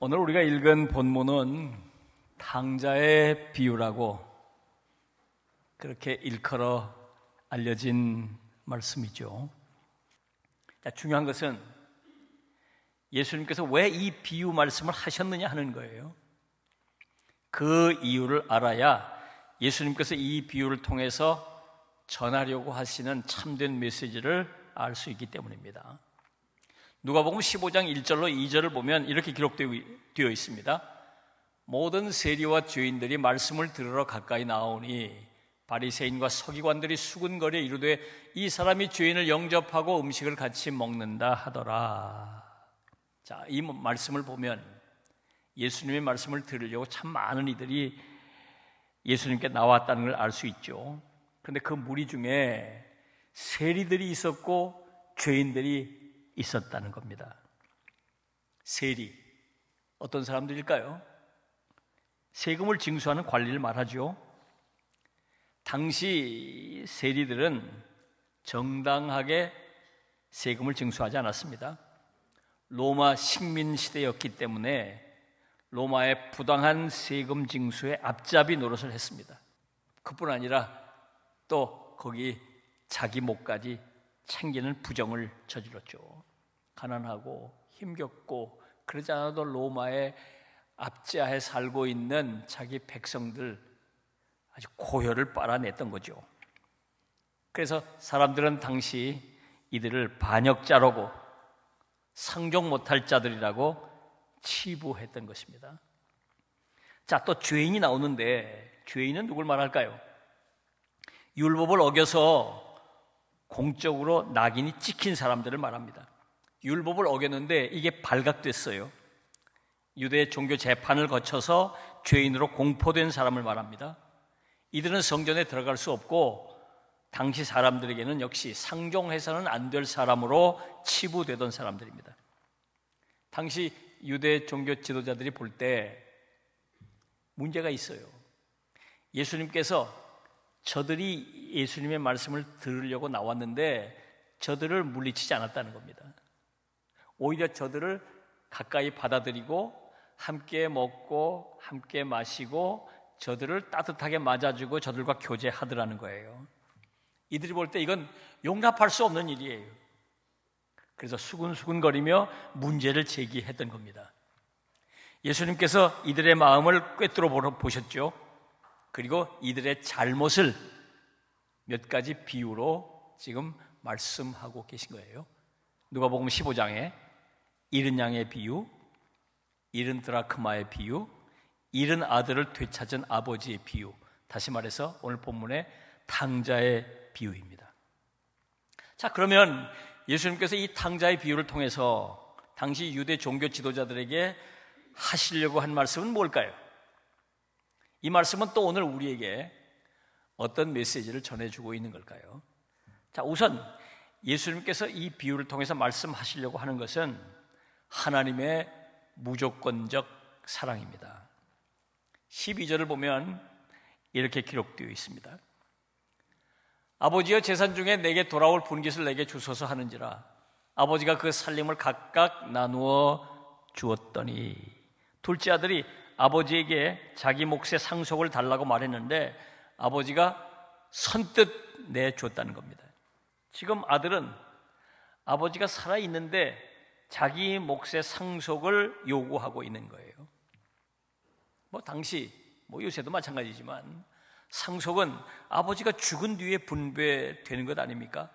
오늘 우리가 읽은 본문은 탕자의 비유라고 그렇게 일컬어 알려진 말씀이죠. 중요한 것은 예수님께서 왜 이 비유 말씀을 하셨느냐 하는 거예요. 그 이유를 알아야 예수님께서 이 비유를 통해서 전하려고 하시는 참된 메시지를 알 수 있기 때문입니다. 누가복음 15장 1절로 2절을 보면 이렇게 기록되어 있습니다. 모든 세리와 죄인들이 말씀을 들으러 가까이 나오니 바리새인과 서기관들이 수군거려 이르되 이 사람이 죄인을 영접하고 음식을 같이 먹는다 하더라. 자, 이 말씀을 보면 예수님의 말씀을 들으려고 참 많은 이들이 예수님께 나왔다는 걸 알 수 있죠. 그런데 그 무리 중에 세리들이 있었고 죄인들이 있었다는 겁니다. 세리, 어떤 사람들일까요? 세금을 징수하는 관리를 말하죠. 당시 세리들은 정당하게 세금을 징수하지 않았습니다. 로마 식민 시대였기 때문에 로마의 부당한 세금 징수에 앞잡이 노릇을 했습니다. 그뿐 아니라 또 거기 자기 목까지 챙기는 부정을 저질렀죠. 가난하고 힘겹고 그러지 않아도 로마의 압제하에 살고 있는 자기 백성들 아주 고혈을 빨아냈던 거죠. 그래서 사람들은 당시 이들을 반역자라고 상종 못할 자들이라고 치부했던 것입니다. 자, 또 죄인이 나오는데 죄인은 누굴 말할까요? 율법을 어겨서 공적으로 낙인이 찍힌 사람들을 말합니다. 율법을 어겼는데 이게 발각됐어요. 유대 종교 재판을 거쳐서 죄인으로 공포된 사람을 말합니다. 이들은 성전에 들어갈 수 없고 당시 사람들에게는 역시 상종해서는 안 될 사람으로 치부되던 사람들입니다. 당시 유대 종교 지도자들이 볼 때 문제가 있어요. 예수님께서 저들이 예수님의 말씀을 들으려고 나왔는데 저들을 물리치지 않았다는 겁니다. 오히려 저들을 가까이 받아들이고 함께 먹고 함께 마시고 저들을 따뜻하게 맞아주고 저들과 교제하더라는 거예요. 이들이 볼 때 이건 용납할 수 없는 일이에요. 그래서 수근수근거리며 문제를 제기했던 겁니다. 예수님께서 이들의 마음을 꿰뚫어 보셨죠. 그리고 이들의 잘못을 몇 가지 비유로 지금 말씀하고 계신 거예요. 누가복음 15장에 잃은 양의 비유, 잃은 드라크마의 비유, 잃은 아들을 되찾은 아버지의 비유, 다시 말해서 오늘 본문의 탕자의 비유입니다. 자, 그러면 예수님께서 이 탕자의 비유를 통해서 당시 유대 종교 지도자들에게 하시려고 한 말씀은 뭘까요? 이 말씀은 또 오늘 우리에게 어떤 메시지를 전해주고 있는 걸까요? 자, 우선 예수님께서 이 비유를 통해서 말씀하시려고 하는 것은 하나님의 무조건적 사랑입니다. 12절을 보면 이렇게 기록되어 있습니다. 아버지여 재산 중에 내게 돌아올 분깃을 내게 주소서 하는지라 아버지가 그 살림을 각각 나누어 주었더니 둘째 아들이 아버지에게 자기 몫의 상속을 달라고 말했는데 아버지가 선뜻 내줬다는 겁니다. 지금 아들은 아버지가 살아있는데 자기 몫의 상속을 요구하고 있는 거예요. 당시 요새도 마찬가지지만 상속은 아버지가 죽은 뒤에 분배되는 것 아닙니까?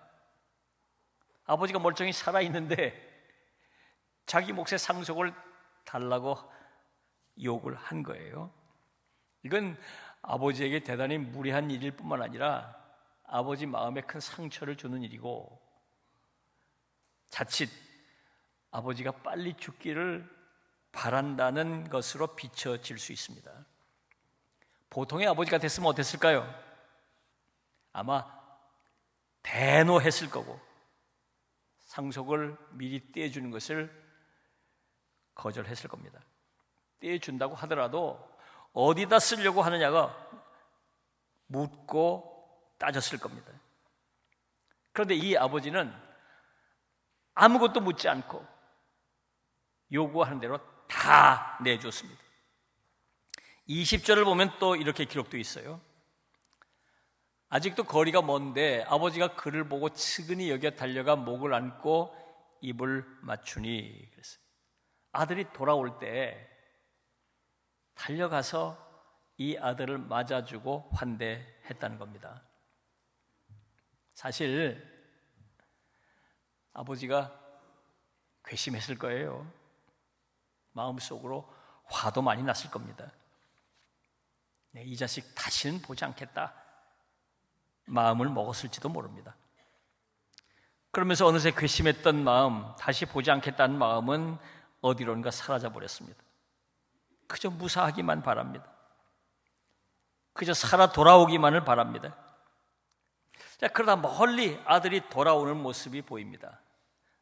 아버지가 멀쩡히 살아있는데 자기 몫의 상속을 달라고 요구를 한 거예요. 이건 아버지에게 대단히 무례한 일일 뿐만 아니라 아버지 마음에 큰 상처를 주는 일이고 자칫 아버지가 빨리 죽기를 바란다는 것으로 비춰질 수 있습니다. 보통의 아버지가 됐으면 어땠을까요? 아마 대노했을 거고 상속을 미리 떼어주는 것을 거절했을 겁니다. 떼어준다고 하더라도 어디다 쓰려고 하느냐가 묻고 따졌을 겁니다. 그런데 이 아버지는 아무것도 묻지 않고 요구하는 대로 다 내줬습니다. 20절을 보면 또 이렇게 기록되어 있어요. 아직도 거리가 먼데 아버지가 그를 보고 측은히 여겨 달려가 목을 안고 입을 맞추니 그랬어요. 아들이 돌아올 때 달려가서 이 아들을 맞아주고 환대했다는 겁니다. 사실 아버지가 괘씸했을 거예요. 마음속으로 화도 많이 났을 겁니다. 이 자식 다시는 보지 않겠다 마음을 먹었을지도 모릅니다. 그러면서 어느새 괘씸했던 마음, 다시 보지 않겠다는 마음은 어디론가 사라져 버렸습니다. 그저 무사하기만 바랍니다. 그저 살아 돌아오기만을 바랍니다. 자, 그러다 멀리 아들이 돌아오는 모습이 보입니다.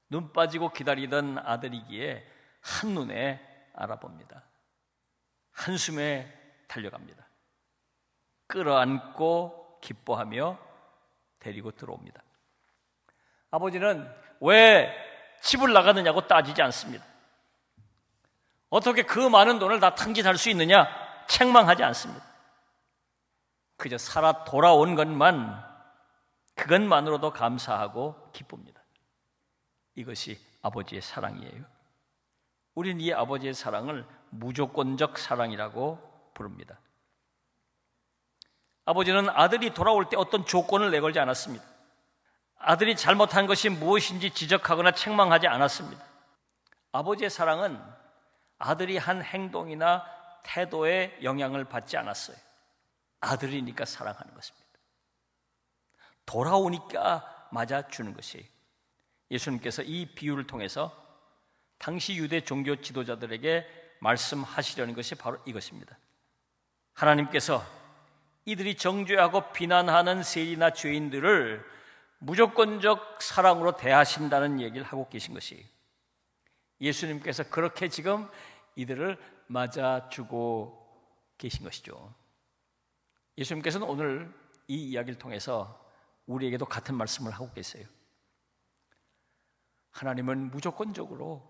눈 빠지고 기다리던 아들이기에 한눈에 알아봅니다. 한숨에 달려갑니다. 끌어안고 기뻐하며 데리고 들어옵니다. 아버지는 왜 집을 나가느냐고 따지지 않습니다. 어떻게 그 많은 돈을 다 탕진할 수 있느냐 책망하지 않습니다. 그저 살아 돌아온 그것만으로도 감사하고 기쁩니다. 이것이 아버지의 사랑이에요. 우리는 이 아버지의 사랑을 무조건적 사랑이라고 부릅니다. 아버지는 아들이 돌아올 때 어떤 조건을 내걸지 않았습니다. 아들이 잘못한 것이 무엇인지 지적하거나 책망하지 않았습니다. 아버지의 사랑은 아들이 한 행동이나 태도에 영향을 받지 않았어요. 아들이니까 사랑하는 것입니다. 돌아오니까 맞아주는 것이에요. 예수님께서 이 비유를 통해서 당시 유대 종교 지도자들에게 말씀하시려는 것이 바로 이것입니다. 하나님께서 이들이 정죄하고 비난하는 세리나 죄인들을 무조건적 사랑으로 대하신다는 얘기를 하고 계신 것이에요. 예수님께서 그렇게 지금 이들을 맞아주고 계신 것이죠. 예수님께서는 오늘 이 이야기를 통해서 우리에게도 같은 말씀을 하고 계세요. 하나님은 무조건적으로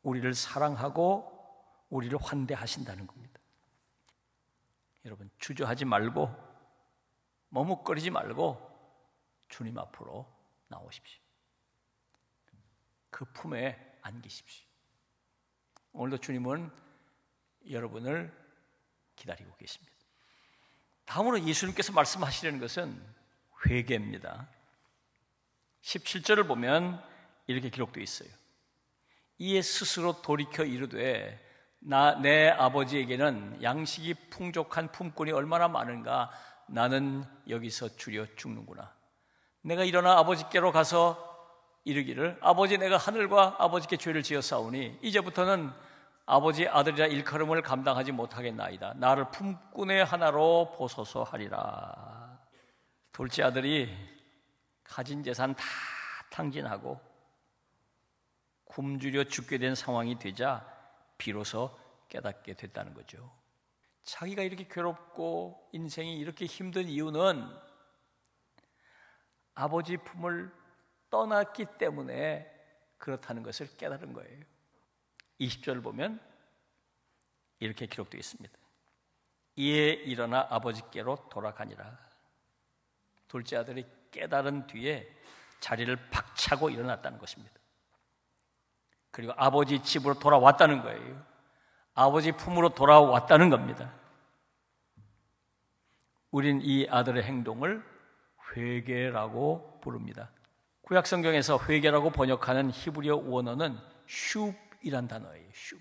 우리를 사랑하고 우리를 환대하신다는 겁니다. 여러분, 주저하지 말고 머뭇거리지 말고 주님 앞으로 나오십시오. 그 품에 안기십시오. 오늘도 주님은 여러분을 기다리고 계십니다. 다음으로 예수님께서 말씀하시려는 것은 회개입니다. 17절을 보면 이렇게 기록되어 있어요. 이에 스스로 돌이켜 이르되 내 아버지에게는 양식이 풍족한 품꾼이 얼마나 많은가. 나는 여기서 주려 죽는구나. 내가 일어나 아버지께로 가서 이르기를 아버지, 내가 하늘과 아버지께 죄를 지었사오니 이제부터는 아버지 아들이라 일컬음을 감당하지 못하겠나이다. 나를 품꾼의 하나로 보소서 하리라. 둘째 아들이 가진 재산 다 탕진하고 굶주려 죽게 된 상황이 되자 비로소 깨닫게 됐다는 거죠. 자기가 이렇게 괴롭고 인생이 이렇게 힘든 이유는 아버지 품을 떠났기 때문에 그렇다는 것을 깨달은 거예요. 20절을 보면 이렇게 기록되어 있습니다. 이에 일어나 아버지께로 돌아가니라. 둘째 아들이 깨달은 뒤에 자리를 박차고 일어났다는 것입니다. 그리고 아버지 집으로 돌아왔다는 거예요. 아버지 품으로 돌아왔다는 겁니다. 우린 이 아들의 행동을 회개라고 부릅니다. 구약 성경에서 회개라고 번역하는 히브리어 원어는 슈이란 단어예요. 슈.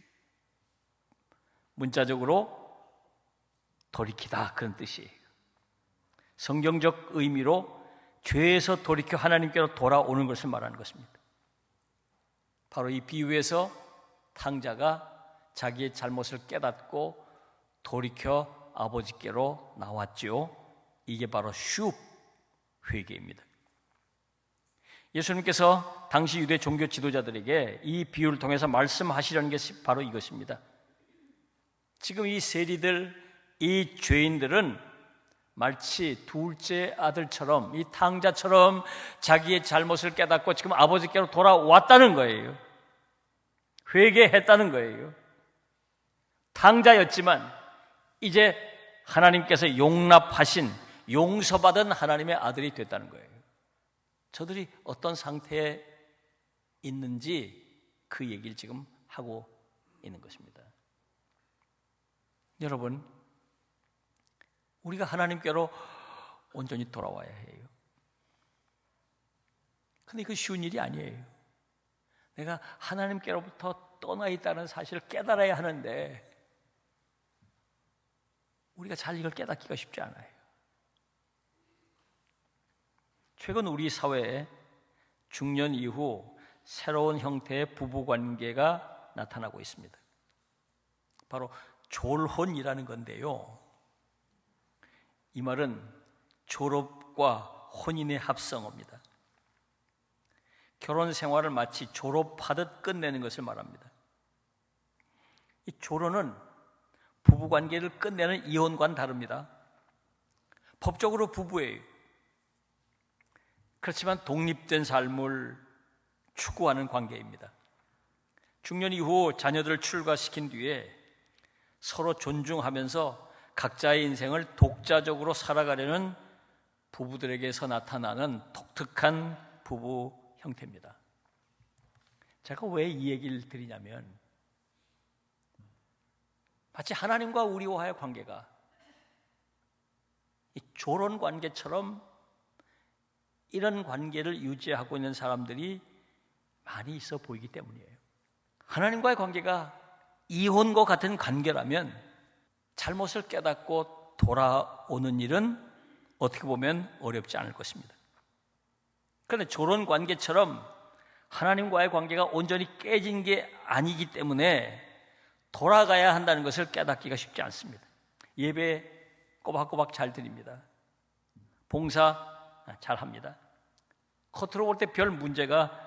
문자적으로 돌이키다 그런 뜻이에요. 성경적 의미로 죄에서 돌이켜 하나님께로 돌아오는 것을 말하는 것입니다. 바로 이 비유에서 탕자가 자기의 잘못을 깨닫고 돌이켜 아버지께로 나왔지요. 이게 바로 슈 회개입니다. 예수님께서 당시 유대 종교 지도자들에게 이 비유를 통해서 말씀하시려는 것이 바로 이것입니다. 지금 이 세리들, 이 죄인들은 마치 둘째 아들처럼, 이 탕자처럼 자기의 잘못을 깨닫고 지금 아버지께로 돌아왔다는 거예요. 회개했다는 거예요. 탕자였지만 이제 하나님께서 용납하신, 용서받은 하나님의 아들이 됐다는 거예요. 저들이 어떤 상태에 있는지 그 얘기를 지금 하고 있는 것입니다. 여러분, 우리가 하나님께로 온전히 돌아와야 해요. 근데 그 쉬운 일이 아니에요. 내가 하나님께로부터 떠나 있다는 사실을 깨달아야 하는데 우리가 잘 이걸 깨닫기가 쉽지 않아요. 최근 우리 사회에 중년 이후 새로운 형태의 부부관계가 나타나고 있습니다. 바로 졸혼이라는 건데요. 이 말은 졸업과 혼인의 합성어입니다. 결혼 생활을 마치 졸업하듯 끝내는 것을 말합니다. 이 졸혼은 부부관계를 끝내는 이혼과는 다릅니다. 법적으로 부부예요. 그렇지만 독립된 삶을 추구하는 관계입니다. 중년 이후 자녀들을 출가시킨 뒤에 서로 존중하면서 각자의 인생을 독자적으로 살아가려는 부부들에게서 나타나는 독특한 부부 형태입니다. 제가 왜 이 얘기를 드리냐면 마치 하나님과 우리와의 관계가 이 조론 관계처럼 이런 관계를 유지하고 있는 사람들이 많이 있어 보이기 때문이에요. 하나님과의 관계가 이혼과 같은 관계라면 잘못을 깨닫고 돌아오는 일은 어떻게 보면 어렵지 않을 것입니다. 그런데 조론 관계처럼 하나님과의 관계가 온전히 깨진 게 아니기 때문에 돌아가야 한다는 것을 깨닫기가 쉽지 않습니다. 예배 꼬박꼬박 잘 드립니다. 봉사 잘 합니다. 겉으로 볼 때 별 문제가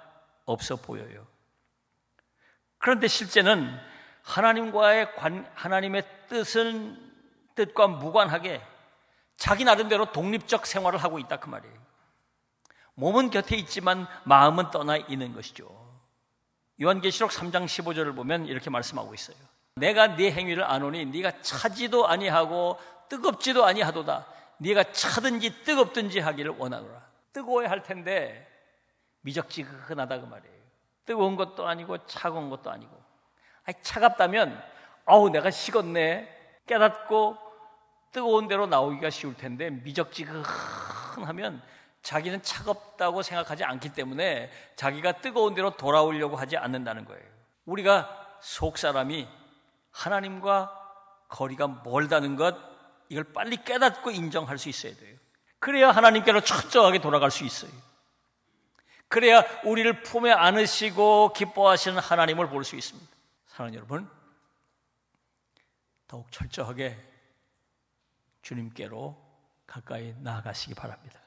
없어 보여요. 그런데 실제는 하나님의 뜻과 무관하게 자기 나름대로 독립적 생활을 하고 있다 그 말이에요. 몸은 곁에 있지만 마음은 떠나 있는 것이죠. 요한계시록 3장 15절을 보면 이렇게 말씀하고 있어요. 내가 네 행위를 아노니 네가 차지도 아니하고 뜨겁지도 아니하도다. 네가 차든지 뜨겁든지 하기를 원하노라. 뜨거워야 할 텐데 미적지근하다 그 말이에요. 뜨거운 것도 아니고 차가운 것도 아니고. 차갑다면 내가 식었네 깨닫고 뜨거운 데로 나오기가 쉬울 텐데 미적지근하면 자기는 차갑다고 생각하지 않기 때문에 자기가 뜨거운 데로 돌아오려고 하지 않는다는 거예요. 우리가 속사람이 하나님과 거리가 멀다는 것, 이걸 빨리 깨닫고 인정할 수 있어야 돼요. 그래야 하나님께로 철저하게 돌아갈 수 있어요. 그래야 우리를 품에 안으시고 기뻐하시는 하나님을 볼 수 있습니다. 사랑하는 여러분, 더욱 철저하게 주님께로 가까이 나아가시기 바랍니다.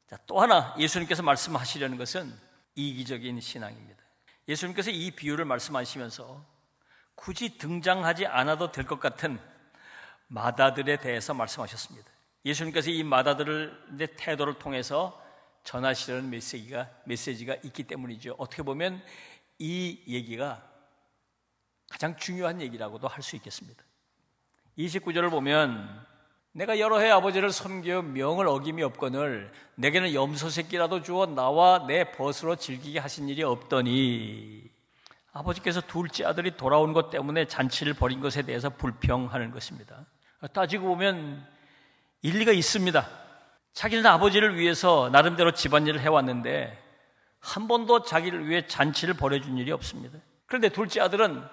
자, 또 하나 예수님께서 말씀하시려는 것은 이기적인 신앙입니다. 예수님께서 이 비유를 말씀하시면서 굳이 등장하지 않아도 될 것 같은 마다들에 대해서 말씀하셨습니다. 예수님께서 이 마다들의 태도를 통해서 전하시려는 메시지가 있기 때문이죠. 어떻게 보면 이 얘기가 가장 중요한 얘기라고도 할 수 있겠습니다. 29절을 보면 내가 여러 해 아버지를 섬겨 명을 어김이 없거늘 내게는 염소 새끼라도 주어 나와 내 벗으로 즐기게 하신 일이 없더니, 아버지께서 둘째 아들이 돌아온 것 때문에 잔치를 벌인 것에 대해서 불평하는 것입니다. 따지고 보면 일리가 있습니다. 자기는 아버지를 위해서 나름대로 집안일을 해왔는데 한 번도 자기를 위해 잔치를 벌여준 일이 없습니다. 그런데 둘째 아들은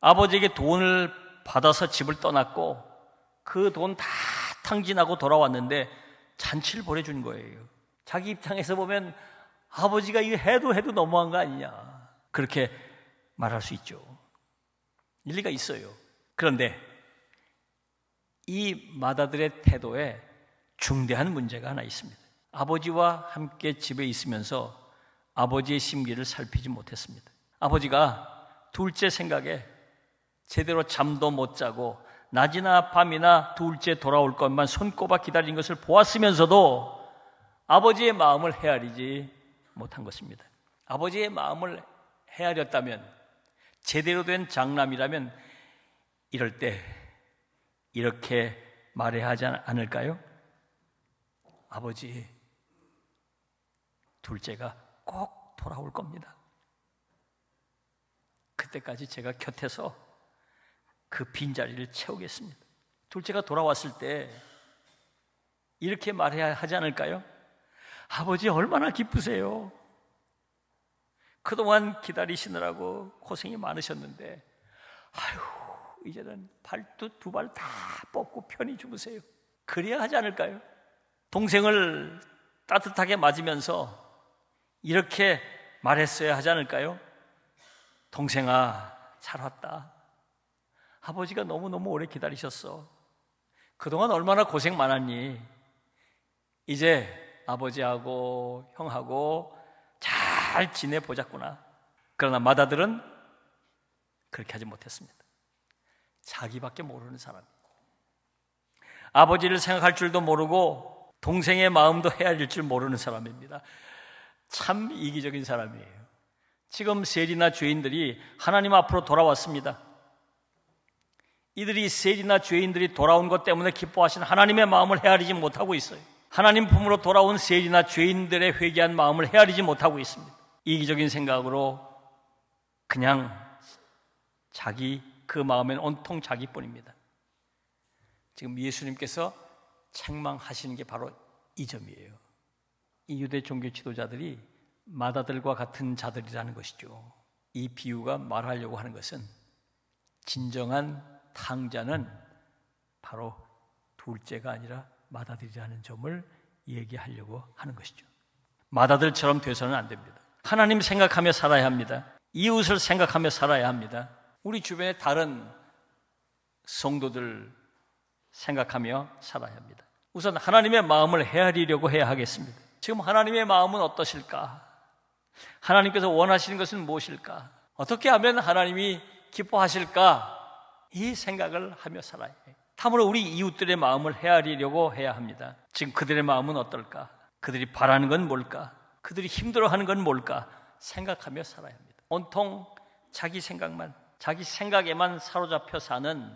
아버지에게 돈을 받아서 집을 떠났고 그 돈 다 탕진하고 돌아왔는데 잔치를 벌여준 거예요. 자기 입장에서 보면 아버지가 이거 해도 너무한 거 아니냐, 그렇게 말할 수 있죠. 일리가 있어요. 그런데 이 마다들의 태도에 중대한 문제가 하나 있습니다. 아버지와 함께 집에 있으면서 아버지의 심기를 살피지 못했습니다. 아버지가 둘째 생각에 제대로 잠도 못 자고 낮이나 밤이나 둘째 돌아올 것만 손꼽아 기다린 것을 보았으면서도 아버지의 마음을 헤아리지 못한 것입니다. 아버지의 마음을 헤아렸다면, 제대로 된 장남이라면 이럴 때 이렇게 말해야 하지 않을까요? 아버지, 둘째가 꼭 돌아올 겁니다. 그때까지 제가 곁에서 그 빈자리를 채우겠습니다. 둘째가 돌아왔을 때 이렇게 말해야 하지 않을까요? 아버지, 얼마나 기쁘세요. 그동안 기다리시느라고 고생이 많으셨는데 아휴, 이제는 두 발 다 뻗고 편히 주무세요. 그래야 하지 않을까요? 동생을 따뜻하게 맞으면서 이렇게 말했어야 하지 않을까요? 동생아, 잘 왔다. 아버지가 너무너무 오래 기다리셨어. 그동안 얼마나 고생 많았니? 이제 아버지하고 형하고 잘 지내보자꾸나. 그러나 맏아들은 그렇게 하지 못했습니다. 자기밖에 모르는 사람, 아버지를 생각할 줄도 모르고 동생의 마음도 헤아릴 줄 모르는 사람입니다. 참 이기적인 사람이에요. 지금 세리나 죄인들이 하나님 앞으로 돌아왔습니다. 이들이 세리나 죄인들이 돌아온 것 때문에 기뻐하신 하나님의 마음을 헤아리지 못하고 있어요. 하나님 품으로 돌아온 세리나 죄인들의 회개한 마음을 헤아리지 못하고 있습니다. 이기적인 생각으로 그냥 자기, 그 마음엔 온통 자기뿐입니다. 지금 예수님께서 책망하시는 게 바로 이 점이에요. 이 유대 종교 지도자들이 맏아들과 같은 자들이라는 것이죠. 이 비유가 말하려고 하는 것은 진정한 탕자는 바로 둘째가 아니라 맏아들이라는 점을 얘기하려고 하는 것이죠. 맏아들처럼 돼서는 안 됩니다. 하나님 생각하며 살아야 합니다. 이웃을 생각하며 살아야 합니다. 우리 주변의 다른 성도들 생각하며 살아야 합니다. 우선 하나님의 마음을 헤아리려고 해야 하겠습니다. 지금 하나님의 마음은 어떠실까? 하나님께서 원하시는 것은 무엇일까? 어떻게 하면 하나님이 기뻐하실까? 이 생각을 하며 살아야 해요. 참으로 우리 이웃들의 마음을 헤아리려고 해야 합니다. 지금 그들의 마음은 어떨까? 그들이 바라는 건 뭘까? 그들이 힘들어하는 건 뭘까? 생각하며 살아야 합니다. 온통 자기 생각만, 자기 생각에만 사로잡혀 사는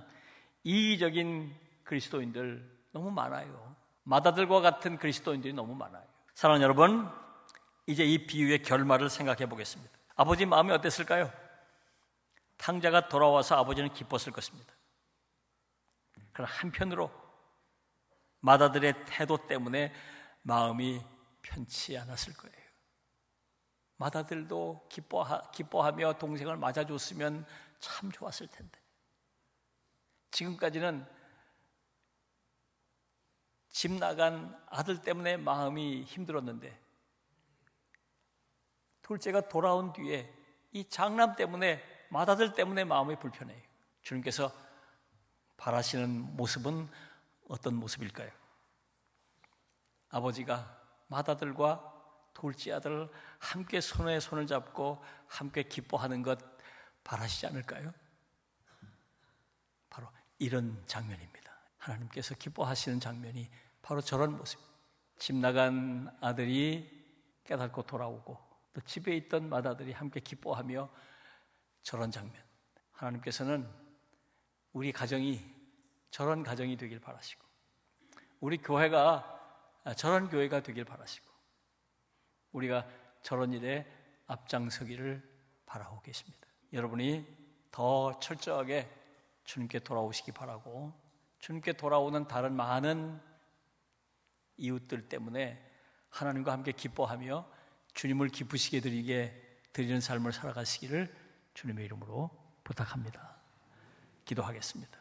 이기적인 그리스도인들 너무 많아요. 맏아들과 같은 그리스도인들이 너무 많아요. 사랑하는 여러분, 이제 이 비유의 결말을 생각해 보겠습니다. 아버지 마음이 어땠을까요? 탕자가 돌아와서 아버지는 기뻤을 것입니다. 그러나 한편으로 맏아들의 태도 때문에 마음이 편치 않았을 거예요. 맏아들도 기뻐하며 동생을 맞아줬으면 참 좋았을 텐데, 지금까지는 집 나간 아들 때문에 마음이 힘들었는데 둘째가 돌아온 뒤에 이 장남 때문에, 맏아들 때문에 마음이 불편해요. 주님께서 바라시는 모습은 어떤 모습일까요? 아버지가 맏아들과 둘째 아들을 함께 손에 손을 잡고 함께 기뻐하는 것 바라시지 않을까요? 바로 이런 장면입니다. 하나님께서 기뻐하시는 장면이 바로 저런 모습. 집 나간 아들이 깨닫고 돌아오고 또 집에 있던 맏아들이 함께 기뻐하며 저런 장면. 하나님께서는 우리 가정이 저런 가정이 되길 바라시고, 우리 교회가 저런 교회가 되길 바라시고, 우리가 저런 일에 앞장서기를 바라고 계십니다. 여러분이 더 철저하게 주님께 돌아오시기 바라고, 주님께 돌아오는 다른 많은 이웃들 때문에 하나님과 함께 기뻐하며 주님을 기쁘시게 드리는 삶을 살아가시기를 주님의 이름으로 부탁합니다. 기도하겠습니다.